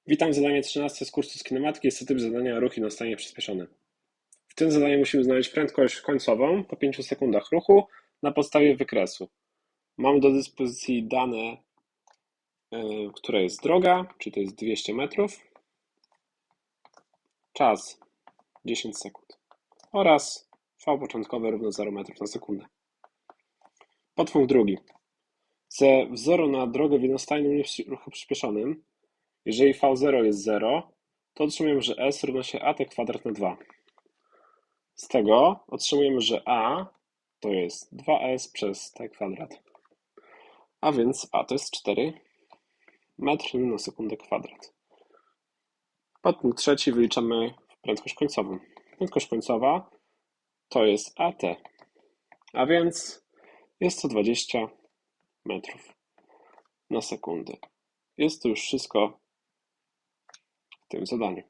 Witam w zadaniu 13 z kursu z kinematyki. Jest to typ zadania ruch i nastanie przyspieszony. W tym zadaniu musimy znaleźć prędkość końcową po 5 sekundach ruchu na podstawie wykresu. Mamy do dyspozycji dane, która jest droga, czyli to jest 200 metrów, czas 10 sekund oraz V początkowe równo 0 metrów na sekundę. Podpunkt drugi. Ze wzoru na drogę w jednostajnym ruchu przyspieszonym, jeżeli V0 jest 0, to otrzymujemy, że S równa się AT kwadrat na 2. Z tego otrzymujemy, że A to jest 2S przez T kwadrat. A więc A to jest 4 metry na sekundę kwadrat. Podpunkt trzeci wyliczamy prędkość końcową. Prędkość końcowa to jest AT, a więc jest to 20 metrów na sekundę. Jest to już wszystko w tym zadaniu.